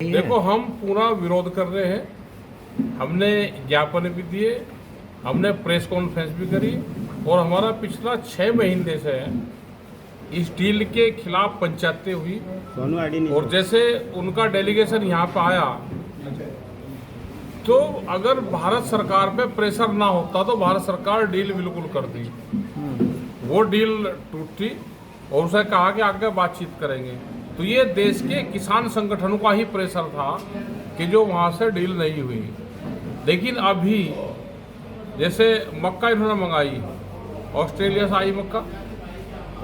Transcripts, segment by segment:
देखो, हम पूरा विरोध कर रहे हैं। हमने ज्ञापन भी दिए, हमने प्रेस कॉन्फ्रेंस भी करी और हमारा पिछला 6 महीने से इस डील के खिलाफ पंचायतें हुई। और जैसे उनका डेलीगेशन यहाँ पे आया तो अगर भारत सरकार पे प्रेशर ना होता तो भारत सरकार डील बिल्कुल कर दी। वो डील टूटी और उसे कहा कि आगे बातचीत करेंगे। तो ये देश के किसान संगठनों का ही प्रेशर था कि जो वहाँ से डील नहीं हुई। लेकिन अभी जैसे मक्का इन्होंने मंगाई, ऑस्ट्रेलिया से आई मक्का,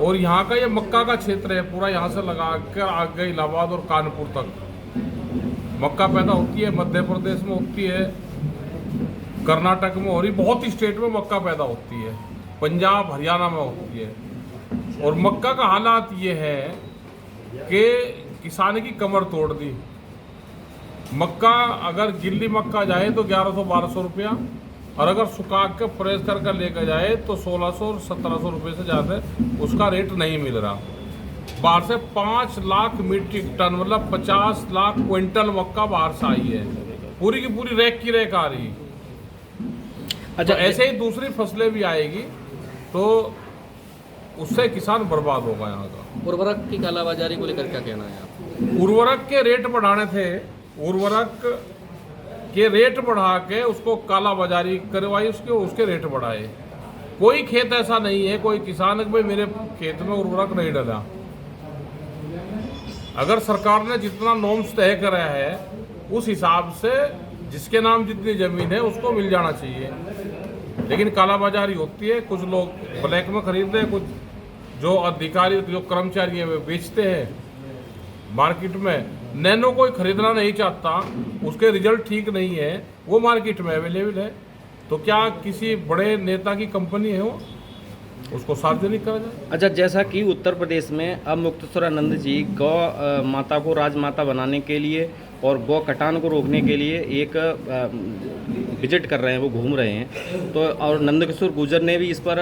और यहाँ का ये मक्का का क्षेत्र है पूरा, यहाँ से लगा कर आगे इलाहाबाद और कानपुर तक मक्का पैदा होती है। मध्य प्रदेश में होती है, कर्नाटक में हो रही, बहुत ही स्टेट में मक्का पैदा होती है, पंजाब हरियाणा में होती है। और मक्का का हालात ये है कि किसान की कमर तोड़ दी। मक्का अगर गिल्ली मक्का जाए तो 1100-1200 रुपया, और अगर सुखा के प्रेस करके लेकर जाए तो 1600 और 1700 रुपये से ज़्यादा उसका रेट नहीं मिल रहा। बाहर से 5 लाख मीट्रिक टन मतलब 50 लाख क्विंटल मक्का बाहर से आई है, पूरी की पूरी रैक की रैक आ रही। अच्छा, तो ऐसे ही दूसरी फसलें भी आएगी तो उससे किसान बर्बाद होगा। यहाँ का उर्वरक की कालाबाजारी को लेकर क्या कहना है आप? उर्वरक के रेट बढ़ाने थे, उर्वरक के रेट बढ़ा के उसको कालाबाजारी करवाई, उसके रेट बढ़ाए। कोई खेत ऐसा नहीं है, कोई किसान भाई मेरे खेत में उर्वरक नहीं डाला। अगर सरकार ने जितना नॉर्म्स तय करा है उस हिसाब से जिसके नाम जितनी जमीन है उसको मिल जाना चाहिए। लेकिन कालाबाजारी होती है, कुछ लोग ब्लैक में खरीदते हैं, कुछ जो अधिकारी जो कर्मचारी है वे बेचते हैं मार्केट में। नैनो कोई खरीदना नहीं चाहता, उसके रिजल्ट ठीक नहीं है, वो मार्केट में अवेलेबल है। तो क्या किसी बड़े नेता की कंपनी है वो, उसको सार्वजनिक करा जाए? अच्छा, जैसा कि उत्तर प्रदेश में अब मुक्तेश्वरानंद जी गौ माता को राजमाता बनाने के लिए और गौ कटान को रोकने के लिए एक विजिट कर रहे हैं, वो घूम रहे हैं। तो और नंदकिशोर गुर्जर ने भी इस पर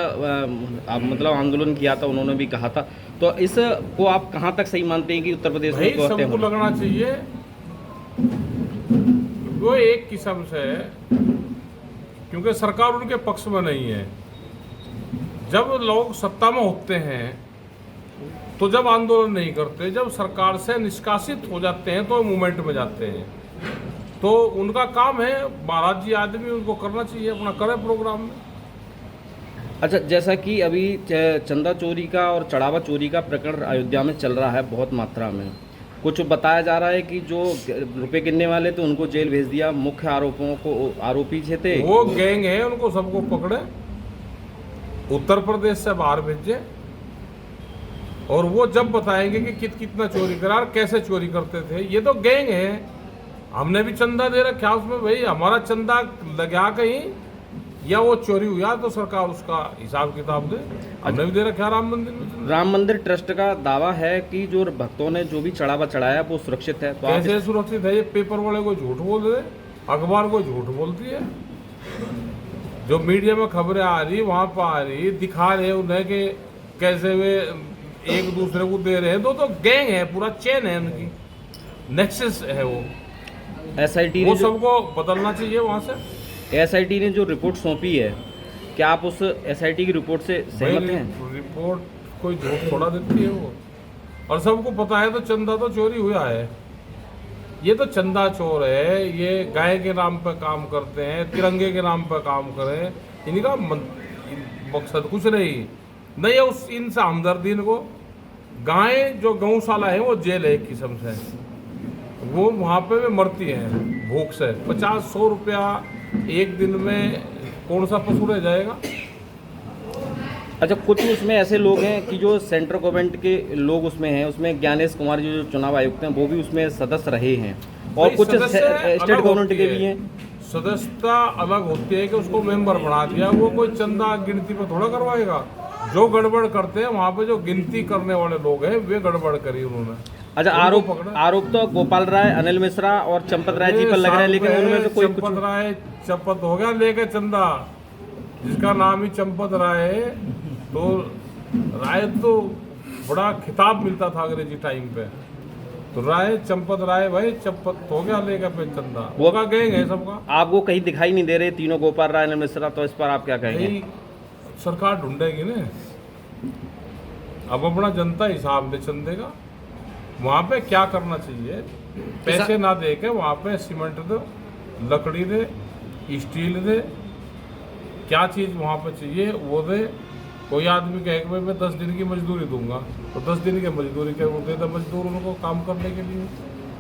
मतलब आंदोलन किया था, उन्होंने भी कहा था। तो इस को आप कहाँ तक सही मानते हैं कि उत्तर प्रदेश में सबको लगना चाहिए? वो एक किस्म से, क्योंकि सरकार उनके पक्ष में नहीं है। जब लोग सत्ता में होते हैं तो जब आंदोलन नहीं करते, जब सरकार से निष्कासित हो जाते हैं तो मूवमेंट में जाते हैं। तो उनका काम है, महाराज जी आदमी, उनको करना चाहिए, अपना करे प्रोग्राम में। अच्छा, जैसा कि अभी चंदा चोरी का और चढ़ावा चोरी का प्रकरण अयोध्या में चल रहा है बहुत मात्रा में, कुछ बताया जा रहा है कि जो रुपए गिनने वाले थे उनको जेल भेज दिया, मुख्य आरोपी थे वो गैंग है, उनको सबको पकड़े, उत्तर प्रदेश से बाहर भेजे, और वो जब बताएंगे कि कितना चोरी करा और कैसे चोरी करते थे। ये तो गैंग है। हमने भी चंदा दे रखा उसमें, भाई हमारा चंदा लगा कहीं या वो चोरी हुआ तो सरकार उसका हिसाब किताब दे। हमने भी दे रखा राम मंदिर में। राम मंदिर ट्रस्ट का दावा है कि जो भक्तों ने जो भी चढ़ावा चढ़ाया वो सुरक्षित है। तो कैसे सुरक्षित है? ये पेपर वाले को झूठ बोल रहे, अखबार को झूठ बोलती है। जो मीडिया में खबरें आ रही वहाँ पर आ रही, दिखा रहे उन्हें कि कैसे वे एक दूसरे को दे रहे हैं। तो गैंग है, पूरा चेन है उनकी, नेक्सस है वो। SIT वो सबको बदलना चाहिए वहाँ से। SIT ने जो रिपोर्ट सौंपी है, क्या आप उस SIT की रिपोर्ट से सहमत हैं? रिपोर्ट कोई झूठ थोड़ा देती है वो, और सबको पता है। तो चंदा तो चोरी हुआ है, ये तो चंदा चोर है। ये गाय के नाम पर काम करते हैं, तिरंगे के नाम पर काम करें, इनका मकसद कुछ नहीं है उस इनसे हमदर्दी। इनको गाय जो गौशाला है वो जेल है एक किस्म से, वो वहाँ पे मरती हैं भूख से। 50-100 रुपया एक दिन में कौन सा पशु रह जाएगा? अच्छा, कुछ उसमें ऐसे लोग हैं कि जो सेंट्रल गवर्नमेंट के लोग उसमें हैं, उसमें ज्ञानेश कुमार जो चुनाव आयुक्त हैं वो भी उसमें सदस्य रहे हैं, और कुछ स्टेट गवर्नमेंट के भी हैं। सदस्यता अलग होती है कि उसको मेंबर बना दिया, वो कोई चंदा गिनती पे थोड़ा करवाएगा। जो गड़बड़ करते हैं वहाँ पे जो गिनती करने वाले लोग हैं वे गड़बड़ करी उन्होंने। अच्छा, आरोप तो गोपाल राय, अनिल मिश्रा और चंपत राय जी पर लग रहा है, लेकिन उनमें से कोई चंपत राय चंपत हो गया लेके चंदा, जिसका नाम ही चंपत राय है। तो राय तो बड़ा खिताब मिलता था अंग्रेजी टाइम पे, तो राय चंपत राय भाई चंपत हो गया लेगा पे चंदा वो- होगा गैंग है सबका। आपको कहीं दिखाई नहीं दे रहे तीनों, गोपाल राय, नरेंद्र मिश्रा, तो इस पर आप क्या कहेंगे? भाई सरकार ढूंढेगी ना, अब अपना जनता हिसाब दे चंदे का। वहाँ पे क्या करना चाहिए, पैसे ना दे के वहाँ पे सीमेंट दो, लकड़ी दे, स्टील दे, क्या चीज़ वहाँ पे चाहिए वो दे। कोई आदमी कहे कि भाई मैं 10 दिन की मजदूरी दूंगा, तो 10 दिन की मजदूरी के वो दे दे मजदूर उनको काम करने के लिए।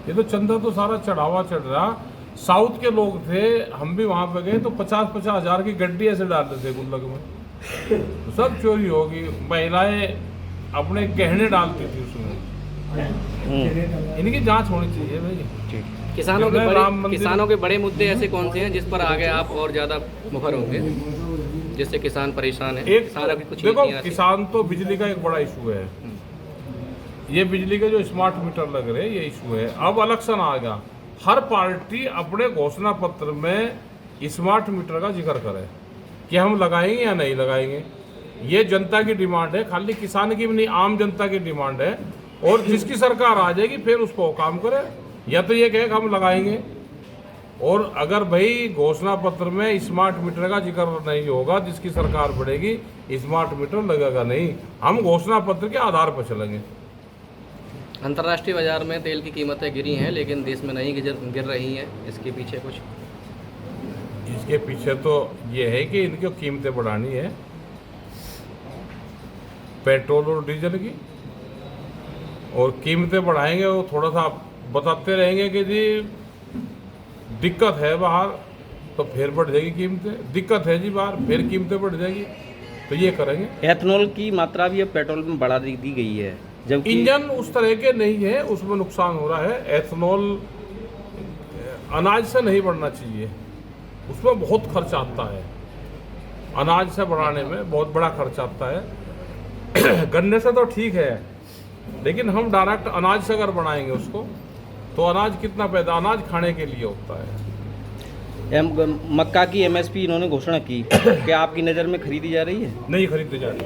ये तो चंदा तो सारा चढ़ावा चढ़ रहा। साउथ के लोग थे, हम भी वहाँ पे गए तो 50-50 हज़ार की गड्डी ऐसे डालते थे गुल्लक में, तो सब चोरी होगी। महिलाएं अपने गहने डालती थी उसमें। इनकी जांच होनी चाहिए भाई। किसानों के राम बड़े मंदिर- किसानों के बड़े मुद्दे ऐसे कौन से हैं जिस पर आगे आप और ज़्यादा मुखर होंगे, जिससे किसान परेशान है? एक किसानों की कुछ देखो, नीतियां ऐसी- किसान तो बिजली का एक बड़ा इशू है। ये बिजली के जो स्मार्ट मीटर लग रहे हैं ये इशू है। अब इलेक्शन आ गया, हर पार्टी अपने घोषणा पत्र में स्मार्ट मीटर का जिक्र करे कि हम लगाएंगे या नहीं लगाएंगे। ये जनता की डिमांड है, खाली किसान की भी नहीं, आम जनता की डिमांड है। और जिसकी सरकार आ जाएगी फिर उसको काम करे, या तो ये कहे कि हम लगाएंगे। और अगर भाई घोषणा पत्र में स्मार्ट मीटर का जिक्र नहीं होगा, जिसकी सरकार बढ़ेगी स्मार्ट मीटर लगेगा नहीं। हम घोषणा पत्र के आधार पर चलेंगे। अंतर्राष्ट्रीय बाजार में तेल की कीमतें गिरी हैं लेकिन देश में नहीं गिर रही हैं, इसके पीछे कुछ? इसके पीछे तो ये है कि इनकी कीमतें बढ़ानी है, पेट्रोल और डीजल की। और कीमतें बढ़ाएंगे वो थोड़ा सा बताते रहेंगे कि जी दिक्कत है बाहर, तो फिर बढ़ जाएगी कीमतें। दिक्कत है जी बाहर, फिर कीमतें बढ़ जाएगी, तो ये करेंगे। एथेनॉल की मात्रा भी अब पेट्रोल में बढ़ा दी गई है, जबकि इंजन उस तरह के नहीं है, उसमें नुकसान हो रहा है। एथेनॉल अनाज से नहीं बढ़ना चाहिए, उसमें बहुत खर्च आता है। अनाज से बढ़ाने में बहुत बड़ा खर्च आता है। गन्ने से तो ठीक है, लेकिन हम डायरेक्ट अनाज से अगर बनाएंगे उसको, तो अनाज कितना पैदा अनाज खाने के लिए होता है। मक्का की MSP इन्होंने घोषणा की, क्या आपकी नज़र में खरीदी जा रही है? नहीं खरीदे जा रही।